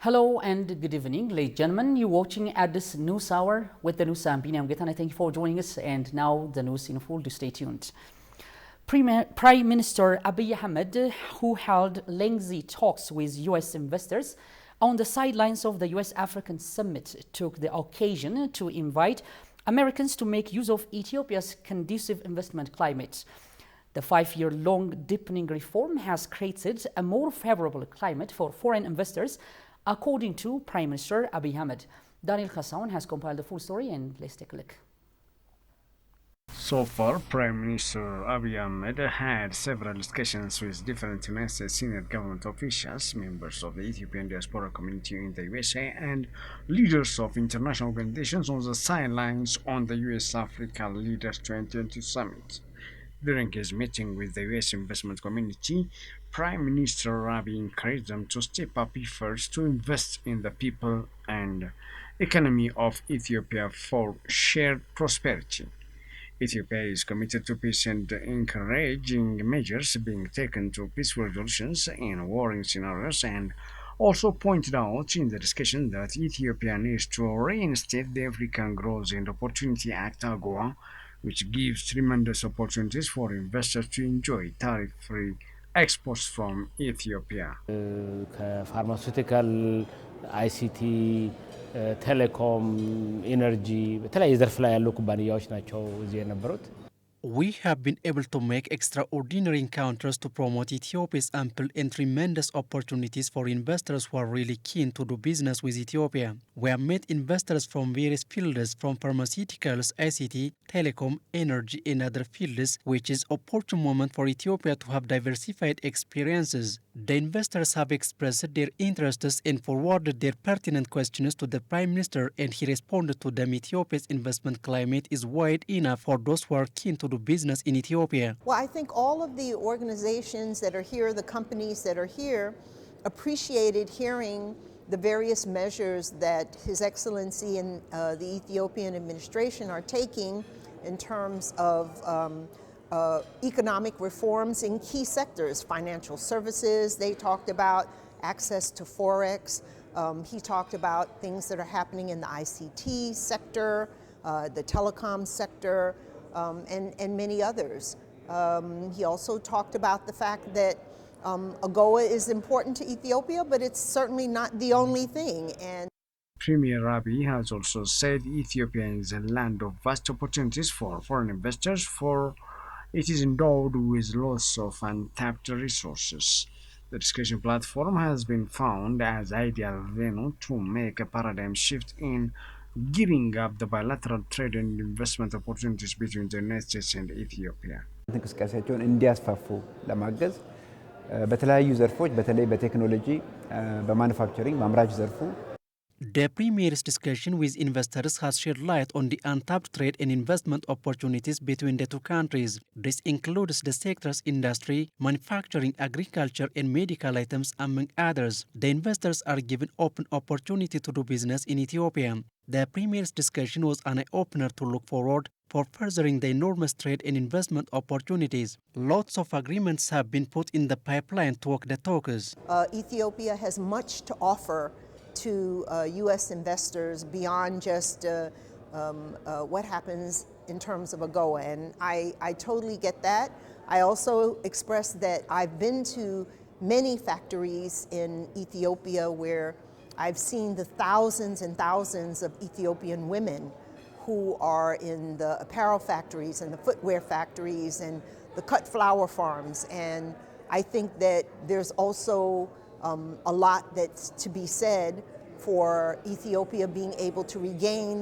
Hello and good evening, ladies and gentlemen. You're watching at this news hour with the news. I'm Binyam Getana. Thank you for joining us. And now the news in full. Do stay tuned. Prime Minister Abiy Ahmed, who held lengthy talks with U.S. investors on the sidelines of the U.S.-African summit, took the occasion to invite Americans to make use of Ethiopia's conducive investment climate. The 5-year-long deepening reform has created a more favorable climate for foreign investors, according to Prime Minister Abiy Ahmed. Daniel Khassaun has compiled the full story, and let's take a look. So far, Prime Minister Abiy Ahmed had several discussions with different United senior government officials, members of the Ethiopian diaspora community in the USA, and leaders of international organizations on the sidelines on the US-Africa Leaders 2020 Summit. During his meeting with the U.S. investment community, Prime Minister Abiy encouraged them to step up efforts to invest in the people and economy of Ethiopia for shared prosperity. Ethiopia is committed to peace and encouraging measures being taken to peaceful resolutions in warring scenarios, and also pointed out in the discussion that Ethiopia needs to reinstate the African Growth and Opportunity Act (AGOA), which gives tremendous opportunities for investors to enjoy tariff-free exports from Ethiopia. ከፋርማሲውቲካል አይሲቲ ቴሌኮም ኢነርጂ በተለያየ ዘርፍ ላይ ያሉ ኩባንያዎች ናቸው እዚህ የነበሩት። We have been able to make extraordinary encounters to promote Ethiopia's ample and tremendous opportunities for investors who are really keen to do business with Ethiopia. We have met investors from various fields, from pharmaceuticals, ICT, telecom, energy, and other fields, which is an opportune moment for Ethiopia to have diversified experiences. The investors have expressed their interests and forwarded their pertinent questions to the Prime Minister, and he responded to them. Ethiopia's investment climate is wide enough for those who are keen to do business in Ethiopia. Well, I think all of the organizations that are here, the companies that are here, appreciated hearing the various measures that His Excellency and the Ethiopian administration are taking in terms of economic reforms in key sectors, financial services. They talked about access to Forex. He talked about things that are happening in the ICT sector, the telecom sector, and many others. He also talked about the fact that AGOA is important to Ethiopia, but it's certainly not the only thing. And Premier Abiy has also said Ethiopia is a land of vast opportunities for foreign investors, for it is endowed with lots of untapped resources. The discussion platform has been found as ideal venue to make a paradigm shift in gearing up the bilateral trade and investment opportunities between the United States and Ethiopia. እንቅስቃሴያቸውን እንዲያስፋፉ ለማገዝ በተለያዩ ዘርፎች በተለይ በቴክኖሎጂ በማኑፋክቸሪንግ በአምራች ዘርፉ The Premier's discussion with investors has shed light on the untapped trade and investment opportunities between the two countries. This includes the sectors industry, manufacturing, agriculture, and medical items, among others. The investors are given open opportunity to do business in Ethiopia. The Premier's discussion was an eye-opener to look forward for furthering the enormous trade and investment opportunities. Lots of agreements have been put in the pipeline to walk the talks. Ethiopia has much to offer to U.S. investors beyond just what happens in terms of AGOA, and I totally get that. I also expressed that I've been to many factories in Ethiopia where I've seen the thousands and thousands of Ethiopian women who are in the apparel factories and the footwear factories and the cut flower farms, and I think that there's also a lot that's to be said for Ethiopia being able to regain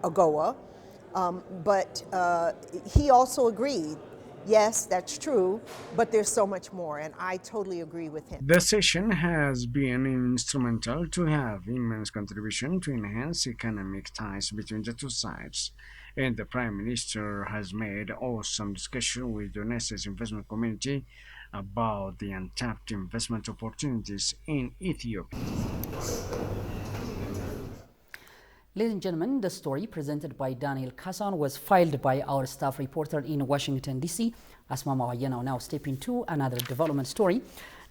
AGOA. But he also agreed, yes, that's true, but there's so much more, and I totally agree with him. The session has been instrumental to have immense contribution to enhance economic ties between the two sides. And the Prime Minister has made awesome discussion with the United States investment community about the untapped investment opportunities in Ethiopia. Ladies and gentlemen, the story presented by Daniel Khassaun was filed by our staff reporter in Washington, D.C. Asma Mawayana now stepping to another development story.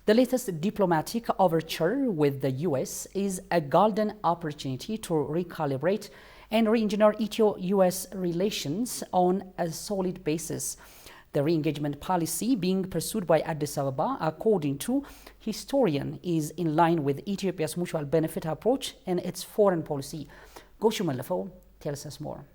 The latest diplomatic overture with the US is a golden opportunity to recalibrate and re-engineer Ethio-US relations on a solid basis. The re-engagement policy being pursued by Addis Ababa, according to historian, is in line with Ethiopia's mutual benefit approach and its foreign policy. Goshu Malafo tells us more.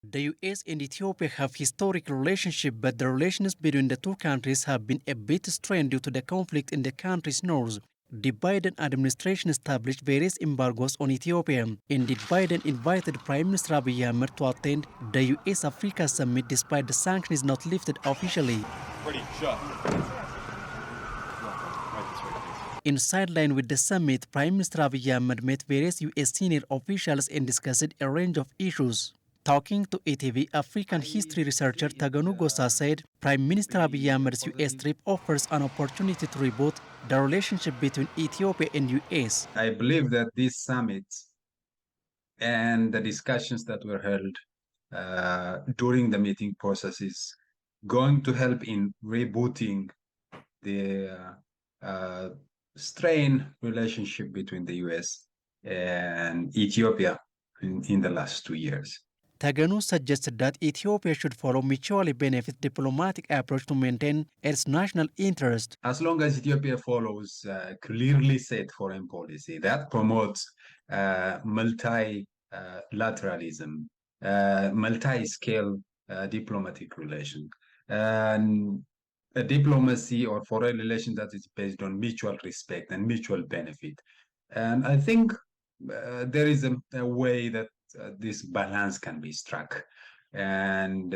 The US and Ethiopia have historic relationship, but the relations between the two countries have been a bit strained due to the conflict in the country's north. The Biden administration established various embargoes on Ethiopia. Indeed, Biden invited Prime Minister Abiy Ahmed to attend the US-Africa summit despite the sanctions not lifted officially. In sideline with the summit, Prime Minister Abiy Ahmed met various US senior officials and discussed a range of issues. Talking to ATV, African history researcher Taganu Gosa said Prime Minister Abiy Ahmed's US trip offers an opportunity to reboot the relationship between Ethiopia and US. I believe that this summit and the discussions that were held during the meeting process is going to help in rebooting the strained relationship between the US and Ethiopia in the last 2 years. Taganu suggested that Ethiopia should follow mutually benefit diplomatic approach to maintain its national interest. As long as Ethiopia follows clearly set foreign policy that promotes multilateralism, multi-scale diplomatic relations, and a diplomacy or foreign relation that is based on mutual respect and mutual benefit. And I think there is a way that this balance can be struck, and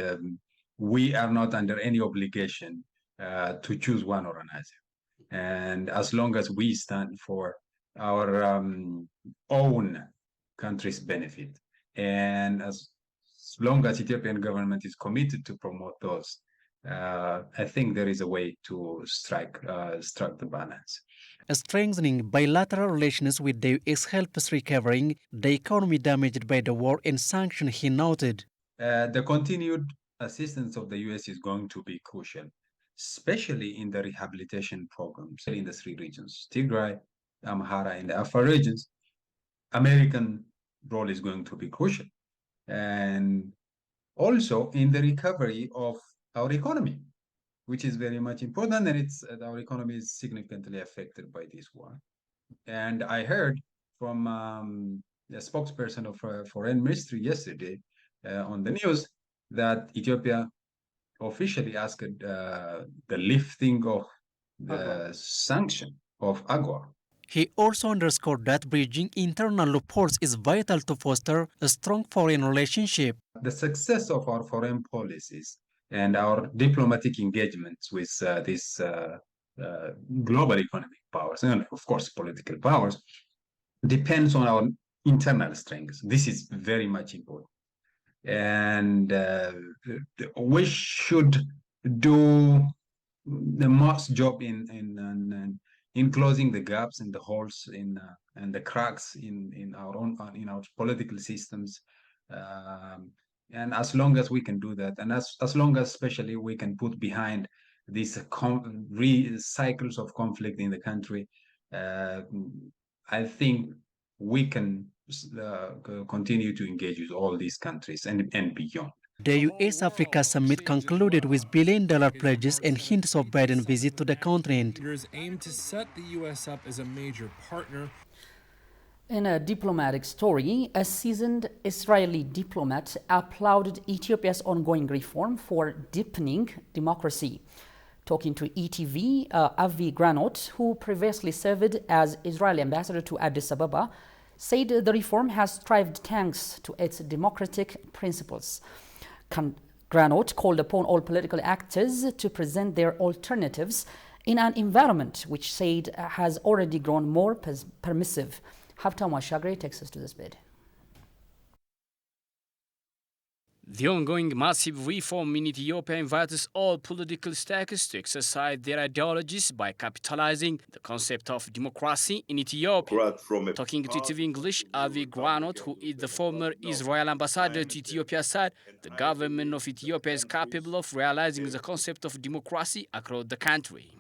we are not under any obligation to choose one or another. And as long as we stand for our own country's benefit, and as long as Ethiopian government is committed to promote those, I think there is a way to strike the balance. Strengthening bilateral relations with the US helps recovering the economy damaged by the war and sanctions, he noted. The continued assistance of the US is going to be crucial, especially in the rehabilitation programs in the 3 regions, Tigray, Amhara, and the Afar regions. American role is going to be crucial. And also in the recovery of our economy, which is very much important, and our economy is significantly affected by this war. And I heard from the spokesperson of Foreign Ministry yesterday on the news that Ethiopia officially asked the lifting of the sanction of AGOA. He also underscored that bridging internal loopholes is vital to foster a strong foreign relationship. The success of our foreign policies and our diplomatic engagements with these global economic powers, and of course political powers, depends on our internal strengths. This is very much important. And we should do the most job in closing the gaps and the holes and the cracks in our political systems. And as long as we can do that, and as long as especially we can put behind these cycles of conflict in the country, I think we can continue to engage with all these countries and beyond. The US-Africa summit concluded with billion-dollar pledges and hints of Biden's visit to the continent. Aim to set the US up as a major partner. In a diplomatic story, a seasoned Israeli diplomat applauded Ethiopia's ongoing reform for deepening democracy. Talking to ETV, Avi Granot, who previously served as Israeli ambassador to Addis Ababa, said the reform has thrived thanks to its democratic principles. Granot called upon all political actors to present their alternatives in an environment which said has already grown more permissive. Haftam Washagre takes us to this bid. The ongoing massive reform in Ethiopia invites all political stakeholders to exercise their ideologies by capitalizing the concept of democracy in Ethiopia. Talking to TV English, Avi Granot, who is the former Israel ambassador to Ethiopia, said the government of Ethiopia is capable of realizing the concept of democracy across the country.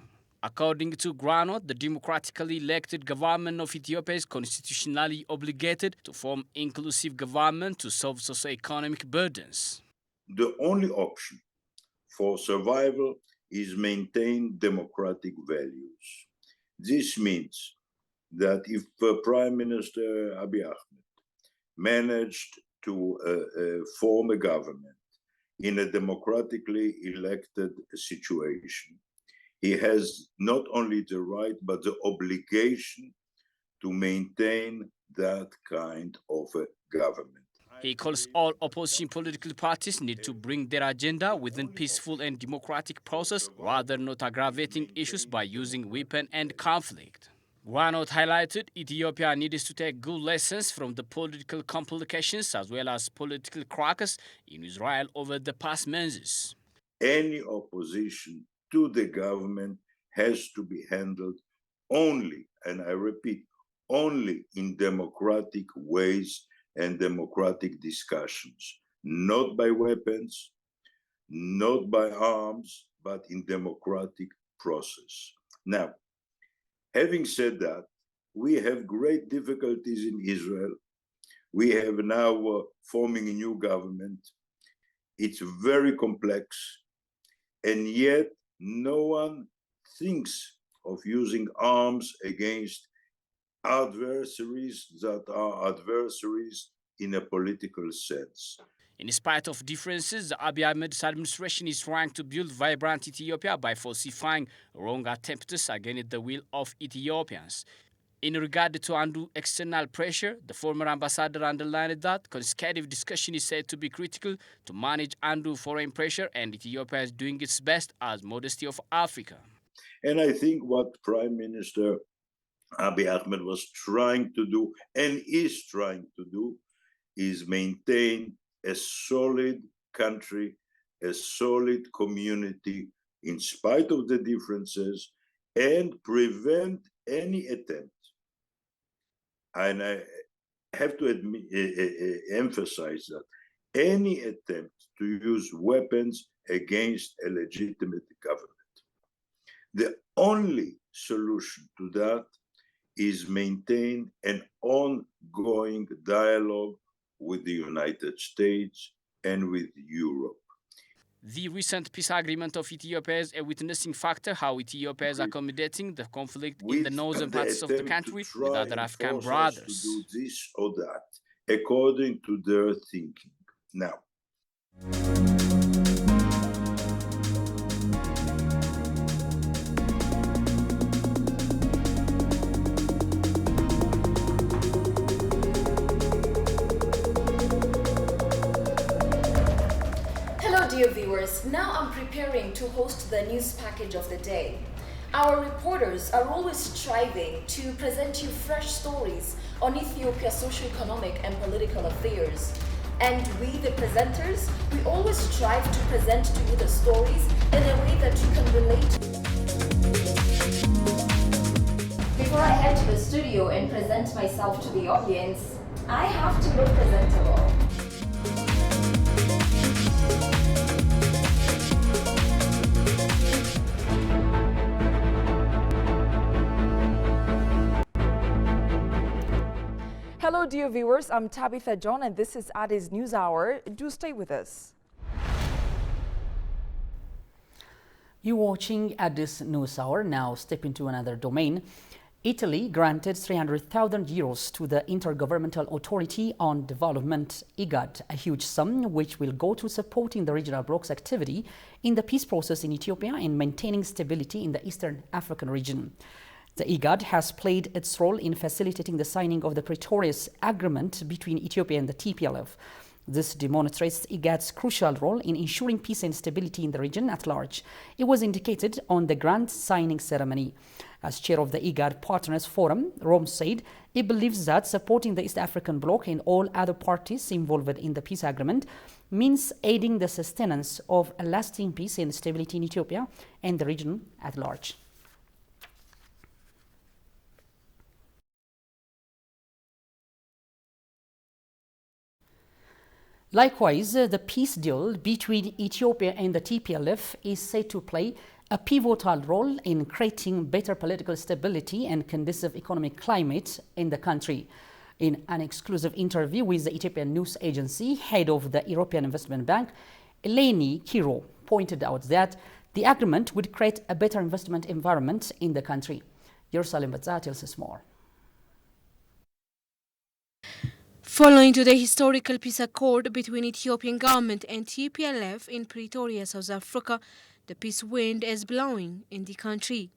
According to Granot, the democratically elected government of Ethiopia is constitutionally obligated to form inclusive government to solve socio-economic burdens. The only option for survival is maintain democratic values. This means that if Prime Minister Abiy Ahmed managed to form a government in a democratically elected situation, he has not only the right but the obligation to maintain that kind of a government. He calls all opposition political parties need to bring their agenda within peaceful and democratic process, rather not aggravating issues by using weapon and conflict. Granot highlighted Ethiopia needs to take good lessons from the political complications as well as political cracks in Israel over the past months. Any opposition to the government has to be handled only, and I repeat, only in democratic ways and democratic discussions, not by weapons, not by arms, but in democratic process. Now, having said that, we have great difficulties in Israel. We have now forming a new government. It's very complex, and yet no one thinks of using arms against adversaries that are adversaries in a political sense. In spite of differences, the Abiy Ahmed's administration is trying to build vibrant Ethiopia by falsifying wrong attempts against the will of Ethiopians. In regard to undo external pressure, the former ambassador underlined that consecutive discussion is said to be critical to manage undue foreign pressure, and Ethiopia is doing its best as modesty of Africa. And I think what Prime Minister Abiy Ahmed was trying to do and is trying to do is maintain a solid country, a solid community in spite of the differences, and prevent any attempt. And I have to emphasize that any attempt to use weapons against a legitimate government. The only solution to that is maintain an ongoing dialogue with the United States and with Europe. The recent peace agreement of Ethiopia is a witnessing factor how Ethiopia is accommodating the conflict in the northern parts of the country with other African brothers. To do this or that according to their thinking. Now, dear viewers, now I'm preparing to host the news package of the day. Our reporters are always striving to present you fresh stories on Ethiopia's socio-economic and political affairs. And we, the presenters, we always strive to present to you the stories in a way that you can relate to. Before I head to the studio and present myself to the audience, I have to look presentable. Hello dear viewers, I'm Tabitha John and this is Addis News Hour. Do stay with us. You're watching Addis News Hour. Now step into another domain. Italy granted 300,000 euros to the Intergovernmental Authority on Development, IGAD, a huge sum which will go to supporting the regional bloc's activity in the peace process in Ethiopia and maintaining stability in the Eastern African region. The IGAD has played its role in facilitating the signing of the Pretoria Agreement between Ethiopia and the TPLF. This demonstrates IGAD's crucial role in ensuring peace and stability in the region at large. It was indicated on the grant signing ceremony. As chair of the IGAD Partners Forum, Rome said it believes that supporting the East African bloc and all other parties involved in the peace agreement means aiding the sustenance of a lasting peace and stability in Ethiopia and the region at large. Likewise, the peace deal between Ethiopia and the TPLF is said to play a pivotal role in creating better political stability and conducive economic climate in the country. In an exclusive interview with the Ethiopian news agency, head of the European Investment Bank, Eleni Kiro, pointed out that the agreement would create a better investment environment in the country. Jerusalem Batza tells us more. Following to the historical peace accord between Ethiopian government and TPLF in Pretoria, South Africa, the peace wind is blowing in the country.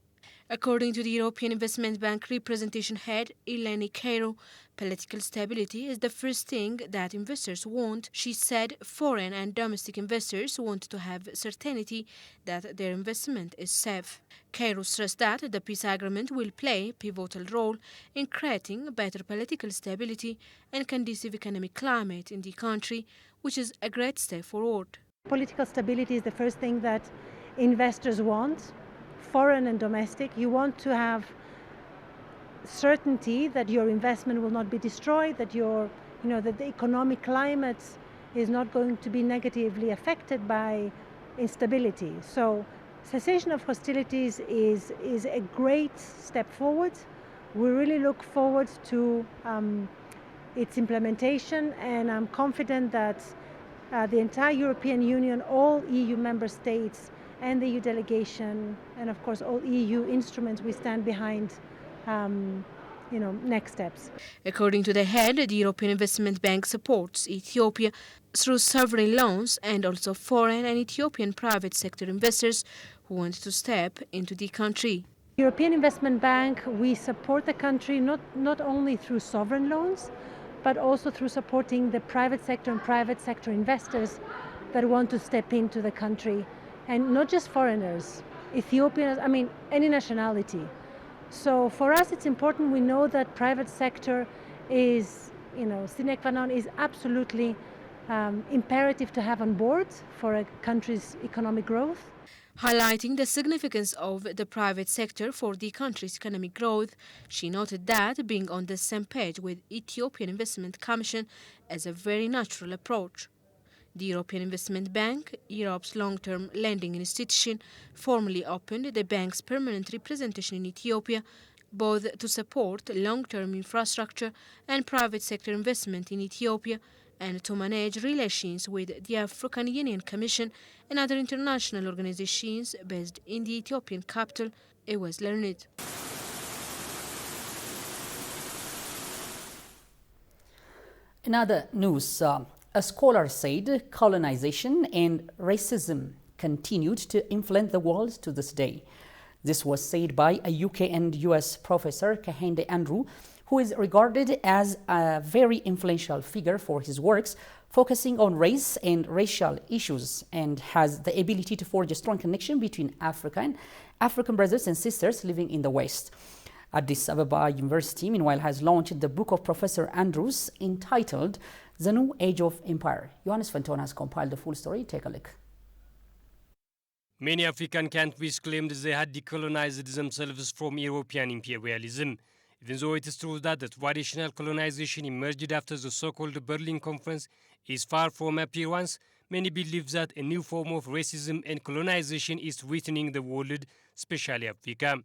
According to the European Investment Bank representation head, Eleni Kiro, political stability is the first thing that investors want. She said foreign and domestic investors want to have certainty that their investment is safe. Kiro stressed that the peace agreement will play a pivotal role in creating better political stability and conducive economic climate in the country, which is a great step forward. Political stability is the first thing that investors want, foreign and domestic. You want to have certainty that your investment will not be destroyed, that that the economic climate is not going to be negatively affected by instability. So cessation of hostilities is a great step forward. We really look forward to its implementation, and I'm confident that the entire European Union, all EU member states and the EU delegation, and of course all EU instruments, we stand behind next steps. According to the head, the European Investment Bank supports Ethiopia through sovereign loans and also foreign and Ethiopian private sector investors who want to step into the country. European Investment Bank, we support the country not only through sovereign loans, but also through supporting the private sector and private sector investors that want to step into the country. And not just foreigners, Ethiopians, any nationality. So for us it's important, we know that private sector is, sine qua non, is absolutely imperative to have on board for a country's economic growth. Highlighting the significance of the private sector for the country's economic growth, she noted that being on the same page with Ethiopian Investment Commission is a very natural approach. The European Investment Bank, Europe's long-term lending institution, formally opened the bank's permanent representation in Ethiopia, both to support long-term infrastructure and private sector investment in Ethiopia and to manage relations with the African Union Commission and other international organizations based in the Ethiopian capital, it was learned. In other news, a scholar said colonization and racism continued to influence the world to this day. This was said by a UK and US professor, Kehinde Andrew, who is regarded as a very influential figure for his works focusing on race and racial issues, and has the ability to forge a strong connection between African brothers and sisters living in the West. Addis Ababa University, meanwhile, has launched the book of Professor Andrews entitled The New Age of Empire. Johannes Fenton has compiled the full story. Take a look. Many African countries claimed they had decolonized themselves from European imperialism. Even though it is true that the traditional colonization emerged after the so-called Berlin Conference is far from appearance, many believe that a new form of racism and colonization is threatening the world, especially Africa.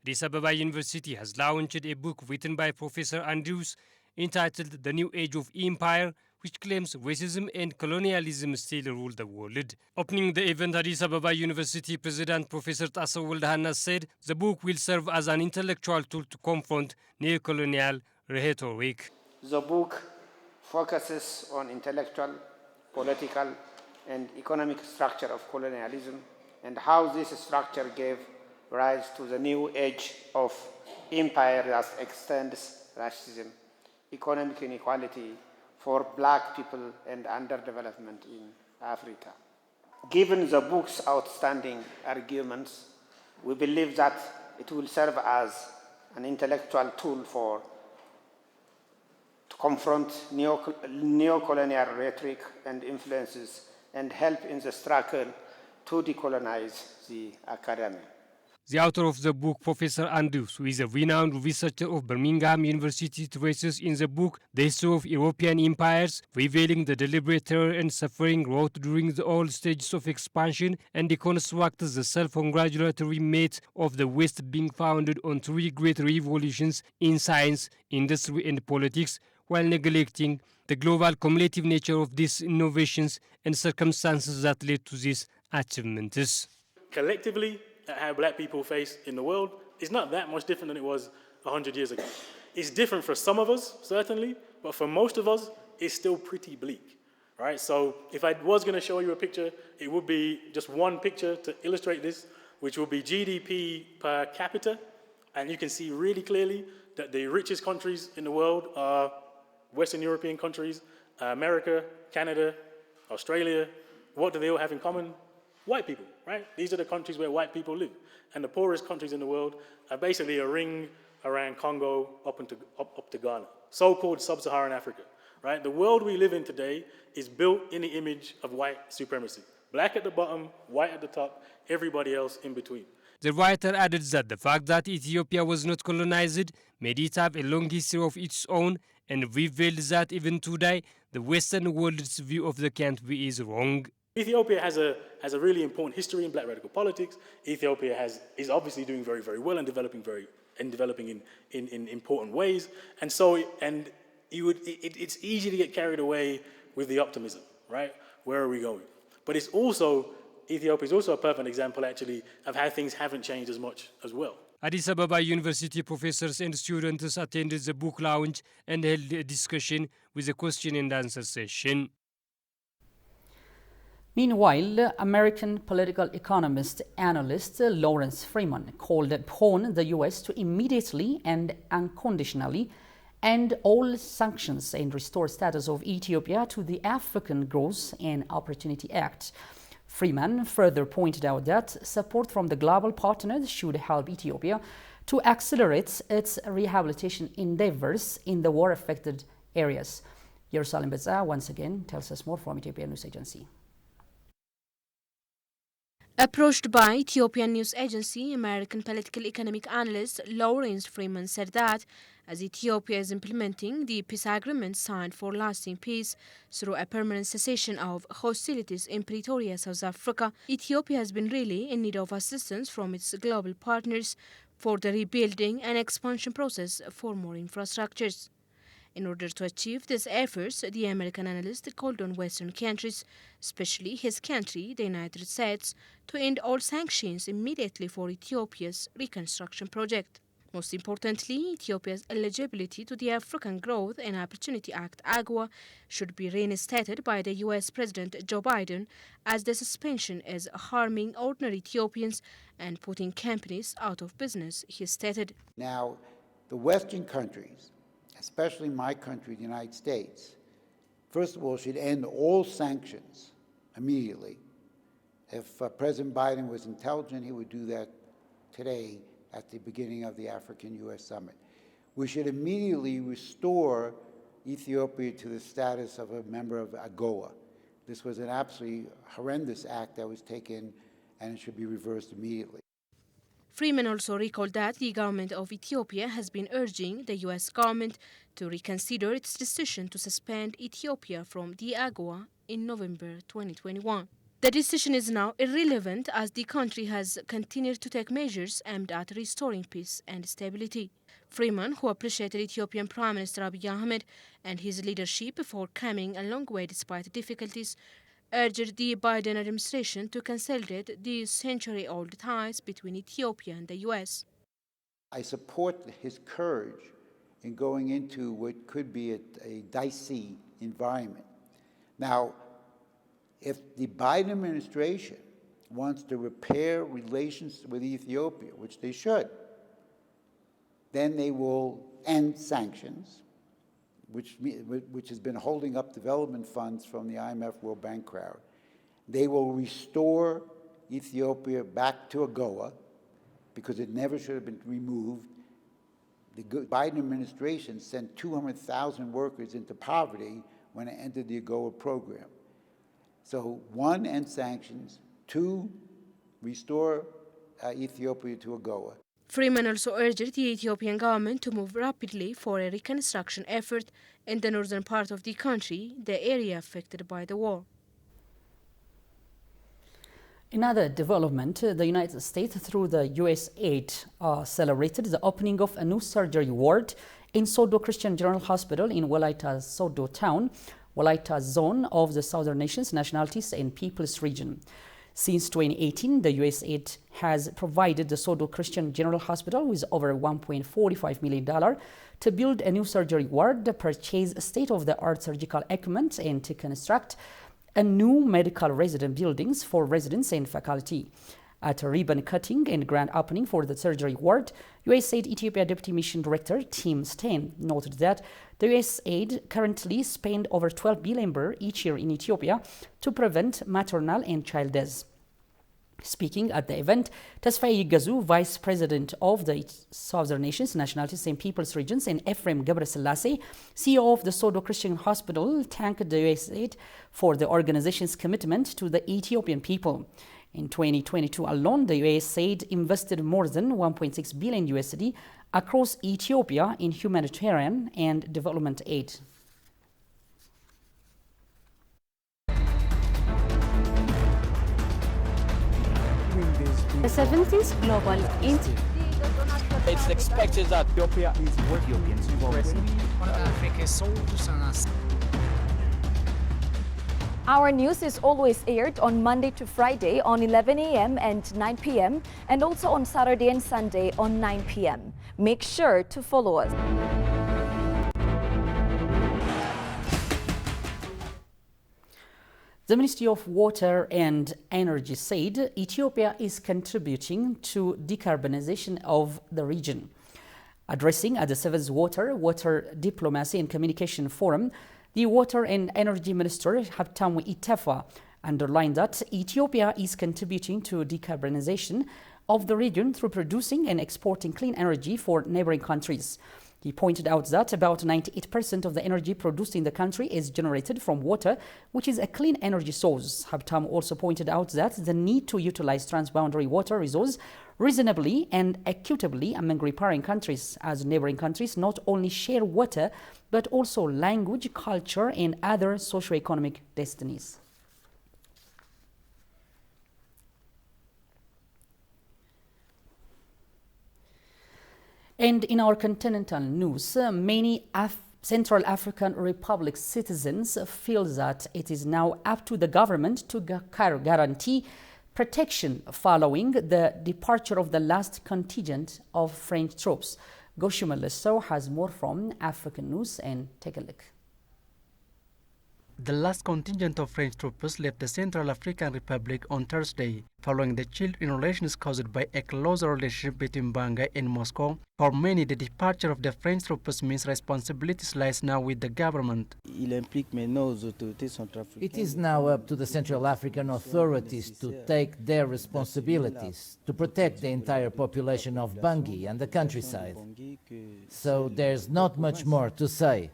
Addis Ababa University has launched a book written by Professor Andrews entitled The New Age of Empire, which claims racism and colonialism still rule the world. Opening the event, Addis Ababa University President Professor Tasso Waldehana said the book will serve as an intellectual tool to confront neo-colonial rhetoric. The book focuses on intellectual, political, and economic structure of colonialism and how this structure gave rise to the new age of empire that extends racism, economic inequality for black people and underdevelopment in Africa. Given the book's outstanding arguments, we believe that it will serve as an intellectual tool to confront neo-colonial rhetoric and influences and help in the struggle to decolonize the academy. The author of the book, Professor Andrews, who is a renowned researcher of Birmingham University, traces in the book the history of European empires, revealing the deliberate terror and suffering wrought during the all stages of expansion, and deconstructs the self-congratulatory myth of the West being founded on three great revolutions in science, industry, and politics, while neglecting the global cumulative nature of these innovations and circumstances that led to these achievements. Collectively, how black people face in the world is not that much different than it was 100 years ago. It's different for some of us, certainly, but for most of us, it's still pretty bleak, right? So if I was gonna show you a picture, it would be just one picture to illustrate this, which will be GDP per capita, and you can see really clearly that the richest countries in the world are Western European countries, America, Canada, Australia. What do they all have in common? White people, right? These are the countries where white people live. And the poorest countries in the world are basically a ring around Congo up to Ghana, so-called sub-Saharan Africa, right? The world we live in today is built in the image of white supremacy. Black at the bottom, white at the top, everybody else in between. The writer added that the fact that Ethiopia was not colonized made it have a long history of its own, and revealed that even today, the Western world's view of the country is wrong. Ethiopia has a really important history in black radical politics. Ethiopia is obviously doing very, very well and developing in important ways. And so it's easy to get carried away with the optimism, right? Where are we going? But Ethiopia is also a perfect example, actually, of how things haven't changed as much as well. Addis Ababa University professors and students attended the book launch and held a discussion with a question and answer session. Meanwhile, American political economist analyst Lawrence Freeman called upon the U.S. to immediately and unconditionally end all sanctions and restore status of Ethiopia to the African Growth and Opportunity Act. Freeman further pointed out that support from the global partners should help Ethiopia to accelerate its rehabilitation endeavors in the war-affected areas. Jerusalem Betza once again tells us more from Ethiopian News Agency. Approached by Ethiopian News Agency, American political economic analyst Lawrence Freeman said that as Ethiopia is implementing the peace agreement signed for lasting peace through a permanent cessation of hostilities in Pretoria, South Africa, Ethiopia has been really in need of assistance from its global partners for the rebuilding and expansion process for more infrastructures. In order to achieve these efforts, the American analyst called on Western countries, especially his country, the United States, to end all sanctions immediately for Ethiopia's reconstruction project. Most importantly, Ethiopia's eligibility to the African Growth and Opportunity Act (AGOA) should be reinstated by the U.S. President Joe Biden, as the suspension is harming ordinary Ethiopians and putting companies out of business, he stated. Now, the Western countries, especially my country, the United States, first of all, should end all sanctions immediately. If President Biden was intelligent, he would do that today at the beginning of the African-U.S. summit. We should immediately restore Ethiopia to the status of a member of AGOA. This was an absolutely horrendous act that was taken, and it should be reversed immediately. Freeman also recalled that the government of Ethiopia has been urging the U.S. government to reconsider its decision to suspend Ethiopia from the AGOA in November 2021. The decision is now irrelevant as the country has continued to take measures aimed at restoring peace and stability. Freeman, who appreciated Ethiopian Prime Minister Abiy Ahmed and his leadership for coming a long way despite difficulties, urged the Biden administration to consolidate the century-old ties between Ethiopia and the U.S. I support his courage in going into what could be a dicey environment. Now, if the Biden administration wants to repair relations with Ethiopia, which they should, then they will end sanctions, which has been holding up development funds from the IMF World Bank crowd. They will restore Ethiopia back to AGOA because it never should have been removed. The Biden administration sent 200,000 workers into poverty when it entered the AGOA program. So one, end sanctions. Two, restore Ethiopia to AGOA. Freeman also urged the Ethiopian government to move rapidly for a reconstruction effort in the northern part of the country, the area affected by the war. In other development, the United States, through the U.S. aid, celebrated the opening of a new surgery ward in Sodo Christian General Hospital in Walaita Sodo town, Walaita zone of the Southern Nations, Nationalities and Peoples region. Since 2018, the U.S. aid has provided the Sodo Christian General Hospital with over $1.45 million to build a new surgery ward, purchase state-of-the-art surgical equipment, and to construct a new medical resident buildings for residents and faculty. At a ribbon cutting and grand opening for the surgery ward, USAID Ethiopia Deputy Mission Director Tim Stein noted that the USAID currently spends over 12 billion birr each year in Ethiopia to prevent maternal and child deaths. Speaking at the event, Tesfaye Gazu, Vice President of the Southern Nations, Nationalities and Peoples regions, and Ephraim Gebreselassie, CEO of the Sodo Christian Hospital, thanked the USAID for the organization's commitment to the Ethiopian people. In 2022 alone, the USAID invested more than 1.6 billion USD across Ethiopia in humanitarian and development aid. The 17th Global It's expected that Ethiopia is Ethiopians Our news is always aired on Monday to Friday on 11 a.m. and 9 p.m. and also on Saturday and Sunday on 9 p.m. Make sure to follow us. The Ministry of Water and Energy said Ethiopia is contributing to decarbonization of the region. Addressing at the 7th Water Diplomacy and Communication Forum, the Water and Energy Minister, Habtamu Itefa, underlined that Ethiopia is contributing to decarbonization of the region through producing and exporting clean energy for neighboring countries. He pointed out that about 98% of the energy produced in the country is generated from water, which is a clean energy source. Habtam also pointed out that the need to utilize transboundary water resources reasonably and equitably among riparian countries, as neighboring countries not only share water, but also language, culture, and other socio-economic destinies. And in our continental news, many Central African Republic citizens feel that it is now up to the government to guarantee protection following the departure of the last contingent of French troops. Goshima Lesso has more from African News, and take a look. The last contingent of French troops left the Central African Republic on Thursday, following the chill in relations caused by a closer relationship between Bangui and Moscow. For many, the departure of the French troops means responsibilities lies now with the government. It is now up to the Central African authorities to take their responsibilities to protect the entire population of Bangui and the countryside. So there's not much more to say.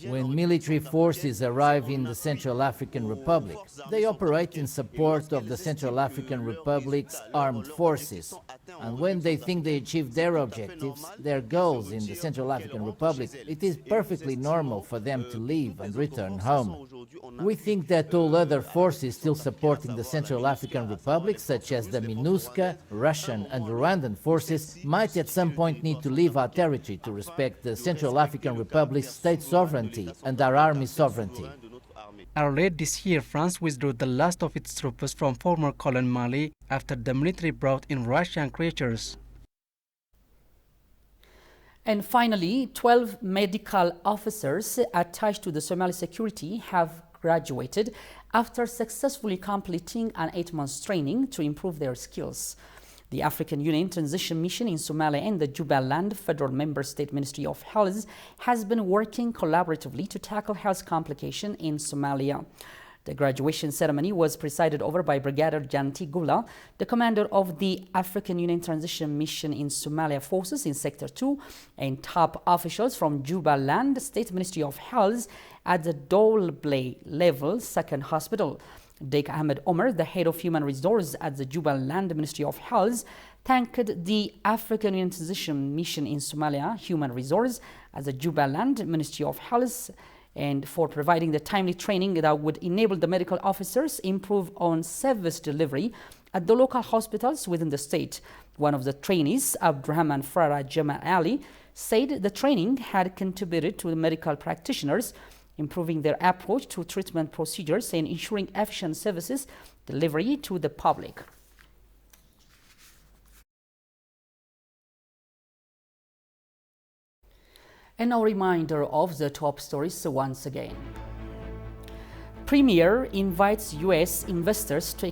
When military forces arrive in the Central African Republic, they operate in support of the Central African Republic's armed forces. And when they think they achieve their objectives, their goals in the Central African Republic, it is perfectly normal for them to leave and return home. We think that all other forces still supporting the Central African Republic, such as the MINUSCA, Russian and Rwandan forces, might at some point need to leave our territory to respect the Central African Republic's state sovereignty and our army sovereignty. Earlier this year, France withdrew the last of its troops from former colony Mali after the military brought in Russian creatures. And finally, 12 medical officers attached to the Somali security have graduated after successfully completing an 8-month training to improve their skills. The African Union Transition Mission in Somalia and the Jubaland Federal Member State Ministry of Health has been working collaboratively to tackle health complications in Somalia. The graduation ceremony was presided over by Brigadier Janti Gula, the commander of the African Union Transition Mission in Somalia Forces in Sector 2, and top officials from Jubaland State Ministry of Health at the Dolblay Level 2nd Hospital. Sheikh Ahmed Omar, the head of human resources at the Jubaland Ministry of Health, thanked the African Union Transition Mission in Somalia, Human Resources, at the Jubaland Ministry of Health, and for providing the timely training that would enable the medical officers improve on service delivery at the local hospitals within the state. One of the trainees, Abdurrahman Farah Jamal Ali, said the training had contributed to the medical practitioners improving their approach to treatment procedures and ensuring efficient services delivery to the public. And a reminder of the top stories once again. Premier invites U.S. investors to